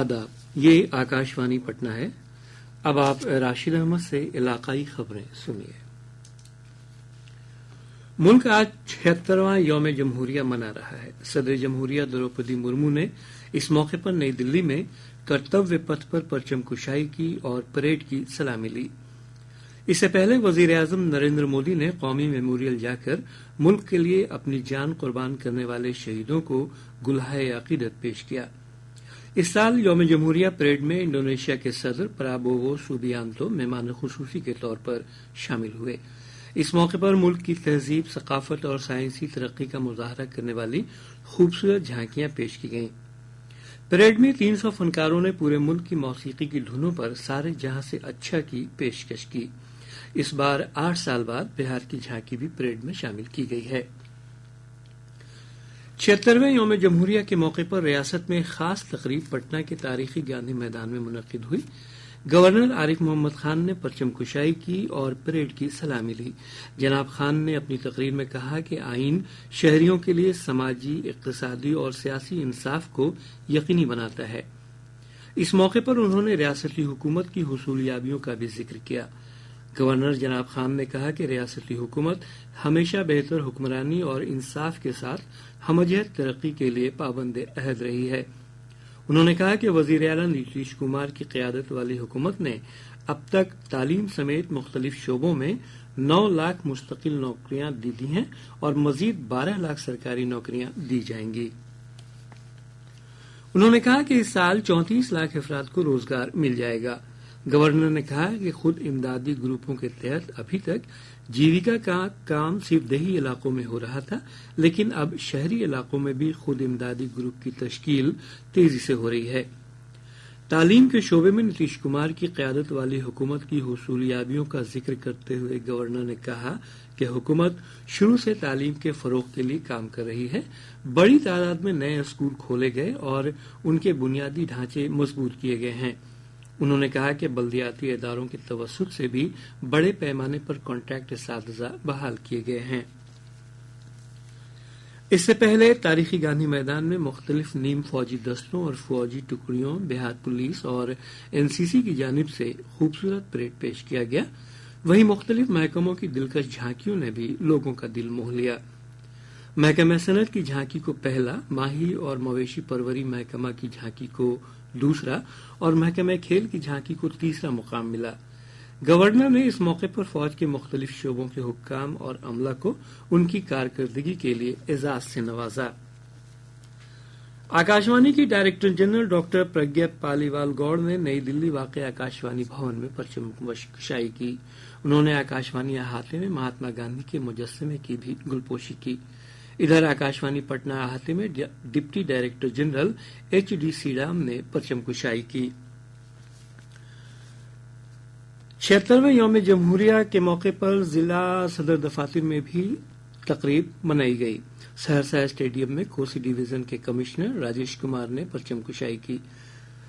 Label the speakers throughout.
Speaker 1: آداب، یہ آکاشوانی پٹنہ ہے۔ اب آپ راشد احمد سے علاقائی خبریں سنیے۔ ملک آج 76واں یوم جمہوریہ منا رہا ہے۔ صدر جمہوریہ دروپدی مرمو نے اس موقع پر نئی دلی میں کرتویہ پتھ پر پرچم کشائی کی اور پریڈ کی سلامی لی۔ اس سے پہلے وزیر اعظم نریندر مودی نے قومی میموریل جا کر ملک کے لیے اپنی جان قربان کرنے والے شہیدوں کو گلہائے عقیدت پیش کیا۔ اس سال یوم جمہوریہ پریڈ میں انڈونیشیا کے صدر پرابوو سوبیانتو مہمان خصوصی کے طور پر شامل ہوئے۔ اس موقع پر ملک کی تہذیب، ثقافت اور سائنسی ترقی کا مظاہرہ کرنے والی خوبصورت جھانکیاں پیش کی گئیں۔ پریڈ میں 300 فنکاروں نے پورے ملک کی موسیقی کی دھنوں پر سارے جہاں سے اچھا کی پیشکش کی۔ اس بار 8 سال بعد بہار کی جھانکی بھی پریڈ میں شامل کی گئی ہے۔ 76ویں یوم جمہوریہ کے موقع پر ریاست میں خاص تقریب پٹنہ کے تاریخی گاندھی میدان میں منعقد ہوئی۔ گورنر عارف محمد خان نے پرچم کشائی کی اور پریڈ کی سلامی لی۔ جناب خان نے اپنی تقریر میں کہا کہ آئین شہریوں کے لیے سماجی، اقتصادی اور سیاسی انصاف کو یقینی بناتا ہے۔ اس موقع پر انہوں نے ریاستی حکومت کی حصولیابیوں کا بھی ذکر کیا۔ گورنر جناب خان نے کہا کہ ریاستی حکومت ہمیشہ بہتر حکمرانی اور انصاف کے ساتھ ہمجہت ترقی کے لیے پابند عہد رہی ہے۔ انہوں نے کہا کہ وزیر اعلیٰ نتیش کمار کی قیادت والی حکومت نے اب تک تعلیم سمیت مختلف شعبوں میں 9 لاکھ مستقل نوکریاں دی ہیں اور مزید 12 لاکھ سرکاری نوکریاں دی جائیں گی۔ انہوں نے کہا کہ اس سال 34 لاکھ افراد کو روزگار مل جائے گا۔ گورنر نے کہا کہ خود امدادی گروپوں کے تحت ابھی تک جیویکا کا کام صرف دیہی علاقوں میں ہو رہا تھا، لیکن اب شہری علاقوں میں بھی خود امدادی گروپ کی تشکیل تیزی سے ہو رہی ہے۔ تعلیم کے شعبے میں نتیش کمار کی قیادت والی حکومت کی حصولیابیوں کا ذکر کرتے ہوئے گورنر نے کہا کہ حکومت شروع سے تعلیم کے فروغ کے لیے کام کر رہی ہے۔ بڑی تعداد میں نئے اسکول کھولے گئے اور ان کے بنیادی ڈھانچے مضبوط کیے گئے ہیں۔ انہوں نے کہا کہ بلدیاتی اداروں کے توسط سے بھی بڑے پیمانے پر کانٹریکٹ اساتذہ بحال کیے گئے ہیں۔ اس سے پہلے تاریخی گاندھی میدان میں مختلف نیم فوجی دستوں اور فوجی ٹکڑیوں، بہار پولیس اور NCC کی جانب سے خوبصورت پریڈ پیش کیا گیا۔ وہیں مختلف محکموں کی دلکش جھانکیوں نے بھی لوگوں کا دل موہ لیا۔ محکمہ صنعت کی جھانکی کو پہلا، ماہی اور مویشی پروری محکمہ کی جھانکی کو دوسرا اور محکمہ کھیل کی جھانکی کو تیسرا مقام ملا۔ گورنر نے اس موقع پر فوج کے مختلف شعبوں کے حکام اور عملہ کو ان کی کارکردگی کے لیے اعزاز سے نوازا۔ آکاشوانی کی ڈائریکٹر جنرل ڈاکٹر پرگیہ پالیوال گوڑ نے نئی دلی واقع آکاشوانی بھون میں پرچم کشائی کی۔ انہوں نے آکاشوانی احاطے میں مہاتما گاندھی کے مجسمے کی بھی گلپوشی کی۔ ادھر آکاشوانی پٹنہ احاطے میں ڈپٹی ڈائریکٹر جنرل HD سیڈام نے پرچم کشائی کی۔ 76ویں یوم جمہوریہ کے موقع پر ضلع صدر دفاتر میں بھی تقریب منائی گئی۔ سہرسہ اسٹیڈیم میں کوسی ڈویژن کے کمشنر راجیش کمار نے پرچم کشائی کی۔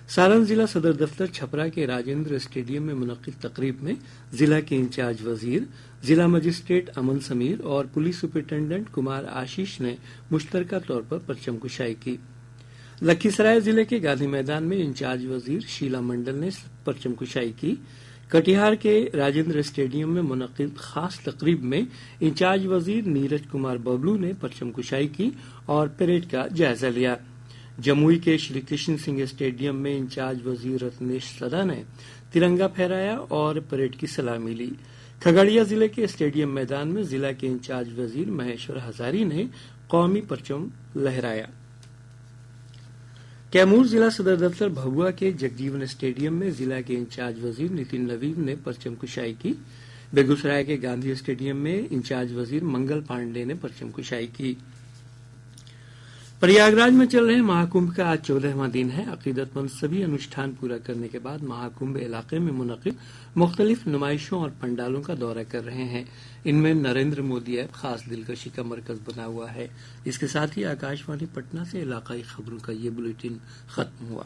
Speaker 1: سالن ضلع صدر دفتر چھپرا کے راجندر اسٹیڈیم میں منعقد تقریب میں ضلع کے انچارج وزیر، ضلع مجسٹریٹ امن سمیر اور پولیس سپرنٹینڈنٹ کمار آشیش نے مشترکہ طور پر پرچم کشائی کی۔ لکھی سرائے ضلع کے گاندھی میدان میں انچارج وزیر شیلا منڈل نے پرچم کشائی کی۔ کٹیہار کے راجندر اسٹیڈیم میں منعقد خاص تقریب میں انچارج وزیر نیرج کمار ببلو نے پرچم کشائی کی اور پریڈ کا جائزہ لیا۔ جموئی کے شری کرشن سنگھ اسٹیڈیم میں انچارج وزیر رتنیش سدا نے ترنگا پھہرایا اور پریڈ کی سلامی لی۔ کھگڑیا ضلع کے اسٹیڈیم میدان میں ضلع کے انچارج وزیر مہیشور ہزاری نے قومی پرچم لہرایا۔ کیمور ضلع صدر دفتر بھبوا کے جگجیون اسٹیڈیم میں ضلع کے انچارج وزیر نتن نوید نے پرچم کشائی کی۔ بیگوسرائے کے گاندھی اسٹیڈیم میں انچارج وزیر منگل پانڈے نے پرچم کشائی کی۔ پریاگراج میں چل رہے مہاکمبھ کا آج 14واں دن ہے۔ عقیدت مند سبھی انوشٹھان پورا کرنے کے بعد مہاکمبھ علاقے میں منعقد مختلف نمائشوں اور پنڈالوں کا دورہ کر رہے ہیں۔ ان میں نریندر مودی ایپ خاص دلکشی کا مرکز بنا ہوا ہے۔ اس کے ساتھ ہی آکاشوانی پٹنہ سے علاقائی خبروں کا یہ بلیٹن ختم ہوا۔